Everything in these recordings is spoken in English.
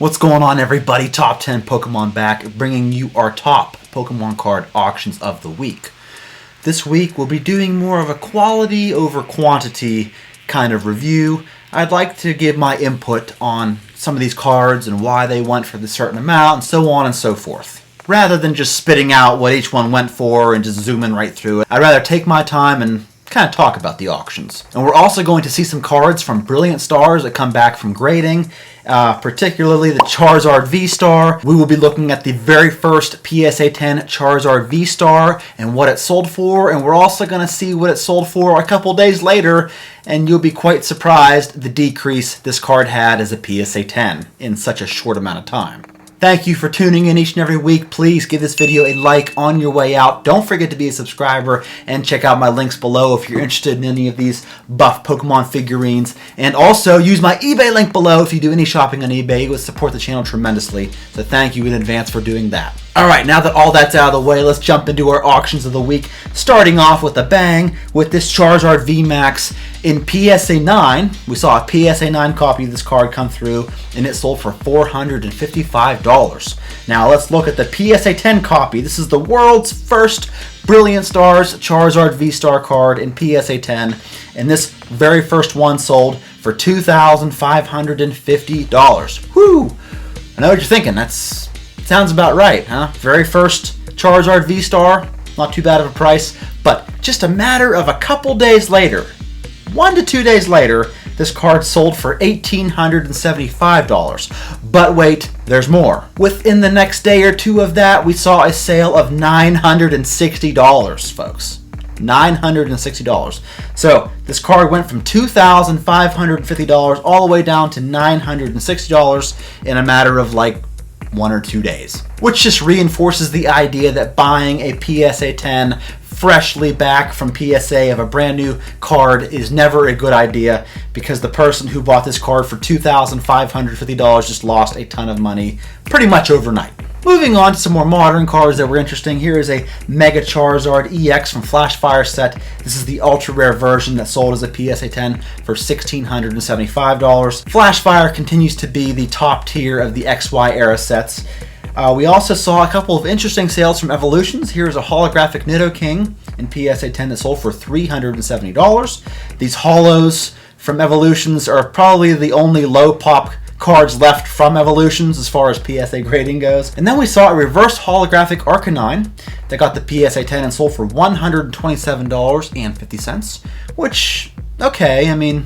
What's going on, everybody? Top 10 Pokemon back, bringing you our top Pokemon card auctions of the week. This week we'll be doing more of a quality over quantity kind of review. I'd like to give my input on some of these cards and why they went for the certain amount and so on and so forth. Rather than just spitting out what each one went for and just zooming right through it, I'd rather take my time and kind of talk about the auctions. And we're also going to see some cards from Brilliant Stars that come back from grading, particularly the Charizard V-Star. We will be looking at the very first PSA 10 Charizard V-Star and what it sold for, and we're also going to see what it sold for a couple days later, and you'll be quite surprised the decrease this card had as a PSA 10 in such a short amount of time. Thank you for tuning in each and every week. Please give this video a like on your way out. Don't forget to be a subscriber and check out my links below if you're interested in any of these buff Pokemon figurines. And also use my eBay link below if you do any shopping on eBay. It would support the channel tremendously. So thank you in advance for doing that. Alright, now that all that's out of the way, let's jump into our auctions of the week. Starting off with a bang with this Charizard VMAX in PSA 9. We saw a PSA 9 copy of this card come through, and it sold for $455. Now let's look at the PSA 10 copy. This is the world's first Brilliant Stars Charizard V-Star card in PSA 10, and this very first one sold for $2,550. Whoo! I know what you're thinking. Sounds about right, huh? Very first Charizard V-Star, not too bad of a price, but just a matter of a couple days later, 1 to 2 days later, this card sold for $1,875. But wait, there's more. Within the next day or two of that, we saw a sale of $960, folks. $960. So this card went from $2,550 all the way down to $960 in a matter of like 1 or 2 days, which just reinforces the idea that buying a PSA 10 freshly back from PSA of a brand new card is never a good idea, because the person who bought this card for $2,550 just lost a ton of money pretty much overnight. Moving on to some more modern cards that were interesting. Here is a Mega Charizard EX from Flash Fire set. This is the ultra rare version that sold as a PSA 10 for $1,675. Flash Fire continues to be the top tier of the XY era sets. We also saw a couple of interesting sales from Evolutions. Here's a holographic Nidoking in PSA 10 that sold for $370. These holos from Evolutions are probably the only low pop cards left from Evolutions as far as PSA grading goes. And then we saw a reverse holographic Arcanine that got the PSA 10 and sold for $127.50, which, okay, I mean,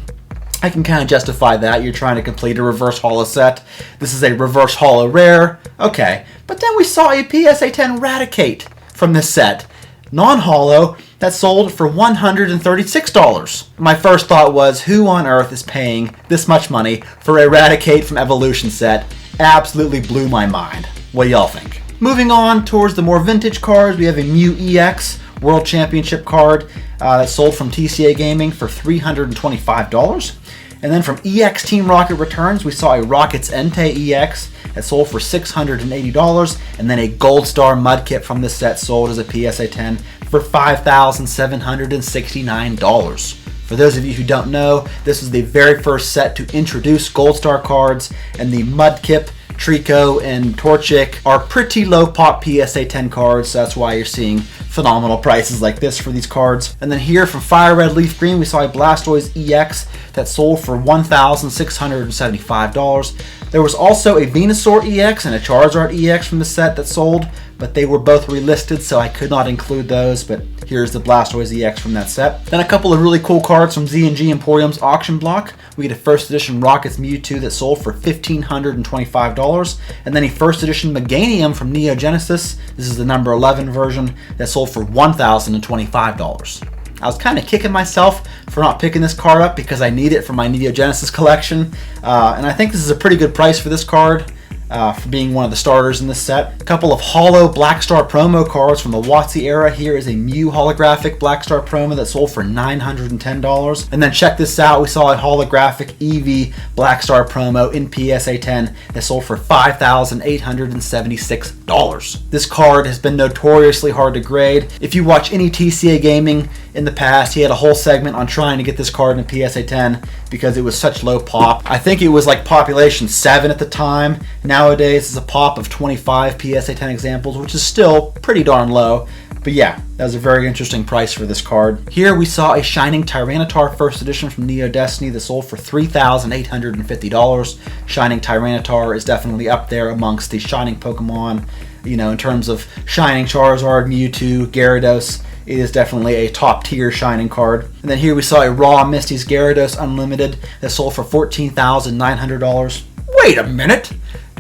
I can kind of justify that. You're trying to complete a reverse holo set. This is a reverse holo rare. Okay. But then we saw a PSA 10 Raticate from this set, non-holo, that sold for $136. My first thought was, who on earth is paying this much money for a Raticate from Evolution set? Absolutely blew my mind. What do y'all think? Moving on towards the more vintage cards, we have a Mew EX World Championship card that sold from TCA Gaming for $325. And then from EX Team Rocket Returns, we saw a Rockets Entei EX that sold for $680, and then a Gold Star Mudkip from this set sold as a PSA 10 for $5,769. For those of you who don't know, this is the very first set to introduce Gold Star cards, and the Mudkip, Trico, and Torchic are pretty low pop PSA 10 cards, so that's why you're seeing phenomenal prices like this for these cards. And then here from Fire Red Leaf Green, we saw a Blastoise EX that sold for $1,675. There was also a Venusaur EX and a Charizard EX from the set that sold, but they were both relisted, so I could not include those, but here's the Blastoise EX from that set. Then a couple of really cool cards from Z&G Emporium's auction block. We get a first edition Rockets Mewtwo that sold for $1,525, and then a first edition Meganium from Neo Genesis. This is the number 11 version that sold for $1,025. I was kind of kicking myself for not picking this card up because I need it for my Neo Genesis collection, and I think this is a pretty good price for this card. for being one of the starters in this set. A couple of holo Black Star promo cards from the WOTC era. Here is a Mew holographic Black Star promo that sold for $910. And then check this out, we saw a holographic Eevee Black Star promo in PSA 10 that sold for $5,876. This card has been notoriously hard to grade. If you watch any TCA Gaming in the past, he had a whole segment on trying to get this card in PSA 10 because it was such low pop. I think it was like population 7 at the time. Nowadays it's a pop of 25 PSA 10 examples, which is still pretty darn low. But yeah, that was a very interesting price for this card. Here we saw a Shining Tyranitar first edition from Neo Destiny that sold for $3,850. Shining Tyranitar is definitely up there amongst the Shining Pokemon. You know, in terms of Shining Charizard, Mewtwo, Gyarados, it is definitely a top tier Shining card. And then here we saw a raw Misty's Gyarados Unlimited that sold for $14,900. Wait a minute!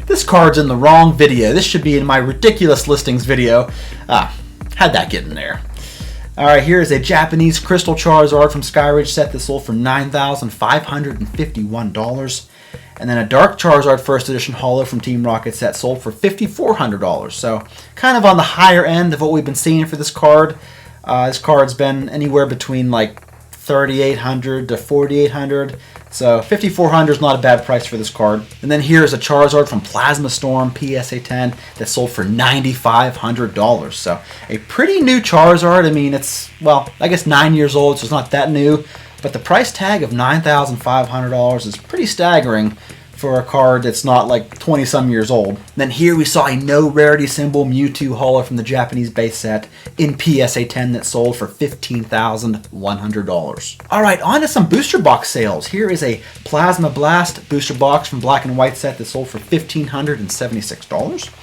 This card's in the wrong video. This should be in my ridiculous listings video. How'd that get in there? Alright, here is a Japanese Crystal Charizard from Skyridge set that sold for $9,551. And then a Dark Charizard First Edition Holo from Team Rocket set sold for $5,400. So kind of on the higher end of what we've been seeing for this card. This card's been anywhere between like $3,800 to $4,800. So $5,400 is not a bad price for this card. And then here's a Charizard from Plasma Storm PSA 10 that sold for $9,500. So a pretty new Charizard. I mean, it's, well, I guess 9 years old, so it's not that new. But the price tag of $9,500 is pretty staggering for a card that's not like 20-some years old. Then here we saw a no rarity symbol Mewtwo holo from the Japanese base set in PSA 10 that sold for $15,100. Alright, on to some booster box sales. Here is a Plasma Blast booster box from Black and White set that sold for $1,576.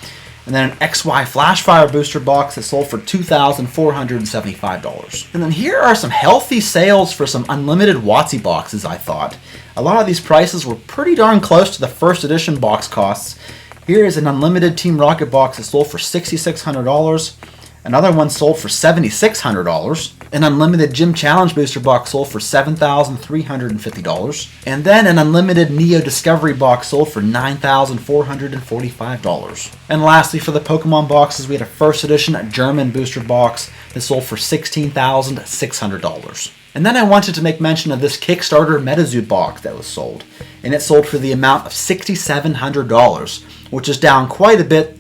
And then an XY Flashfire booster box that sold for $2,475. And then here are some healthy sales for some unlimited WOTC boxes, I thought. A lot of these prices were pretty darn close to the first edition box costs. Here is an unlimited Team Rocket box that sold for $6,600. Another one sold for $7,600. An unlimited Gym Challenge booster box sold for $7,350. And then an unlimited Neo Discovery box sold for $9,445. And lastly, for the Pokemon boxes, we had a first edition German booster box that sold for $16,600. And then I wanted to make mention of this Kickstarter MetaZoo box that was sold. And it sold for the amount of $6,700, which is down quite a bit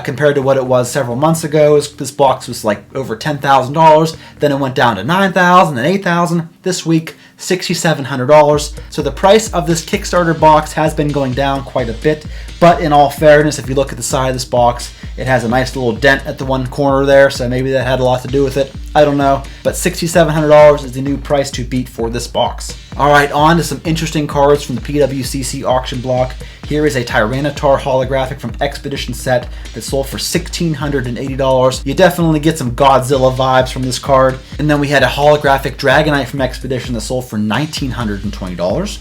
compared to what it was several months ago. This box was like over $10,000, then it went down to $9,000 and $8,000. This week, $6,700. So the price of this Kickstarter box has been going down quite a bit, but in all fairness, if you look at the side of this box, it has a nice little dent at the one corner there, so maybe that had a lot to do with it. I don't know, but $6,700 is the new price to beat for this box. Alright, on to some interesting cards from the PWCC auction block. Here is a Tyranitar holographic from Expedition set that sold for $1,680. You definitely get some Godzilla vibes from this card. And then we had a holographic Dragonite from Expedition that sold for $1,920.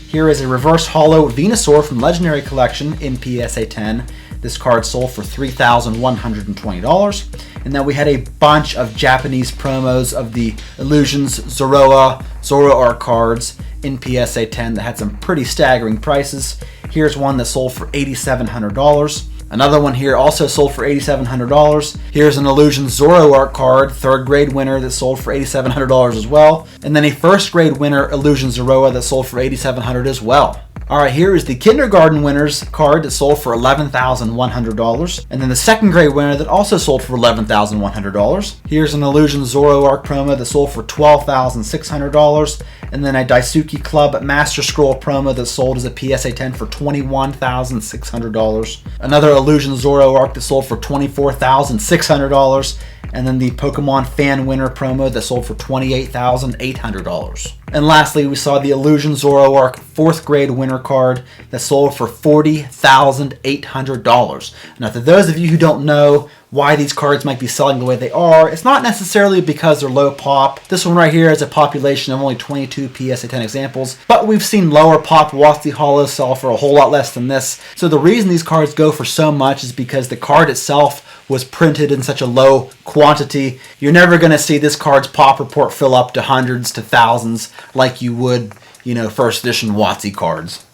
Here is a reverse holo Venusaur from Legendary Collection in PSA 10. This card sold for $3,120. And then we had a bunch of Japanese promos of the Illusions Zoroark cards in PSA 10 that had some pretty staggering prices. Here's one that sold for $8,700. Another one here also sold for $8,700. Here's an Illusion Zoroark card, 3rd grade winner, that sold for $8,700 as well. And then a 1st grade winner, Illusion Zoroa, that sold for $8,700 as well. Alright, here is the kindergarten winners card that sold for $11,100. And then the 2nd grade winner that also sold for $11,100. Here's an Illusion Zoroark promo that sold for $12,600. And then a Daisuke Club Master Scroll promo that sold as a PSA 10 for $21,600. Another Illusion Zoroark that sold for $24,600. And then the Pokemon Fan Winner promo that sold for $28,800. And lastly, we saw the Illusion Zoroark 4th grade winner card that sold for $40,800. Now, for those of you who don't know why these cards might be selling the way they are, it's not necessarily because they're low pop. This one right here has a population of only 22 PSA 10 examples, but we've seen lower pop WOTC holos sell for a whole lot less than this. So the reason these cards go for so much is because the card itself was printed in such a low quantity. You're never going to see this card's pop report fill up to hundreds to thousands like you would, you know, first edition WOTC cards.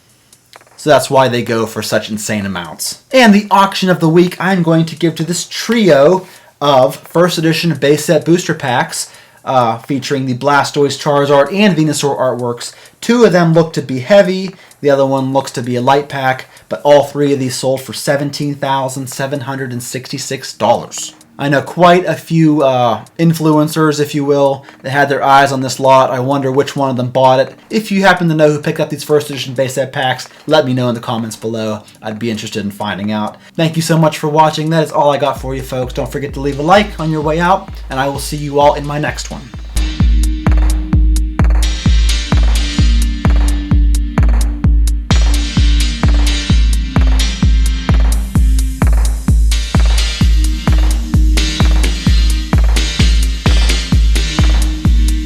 So that's why they go for such insane amounts. And the auction of the week I'm going to give to this trio of first edition base set booster packs featuring the Blastoise, Charizard, and Venusaur artworks. 2 of them look to be heavy, the other one looks to be a light pack, but all 3 of these sold for $17,766. I know quite a few influencers, if you will, that had their eyes on this lot. I wonder which one of them bought it. If you happen to know who picked up these first edition base set packs, let me know in the comments below. I'd be interested in finding out. Thank you so much for watching. That is all I got for you, folks. Don't forget to leave a like on your way out, and I will see you all in my next one.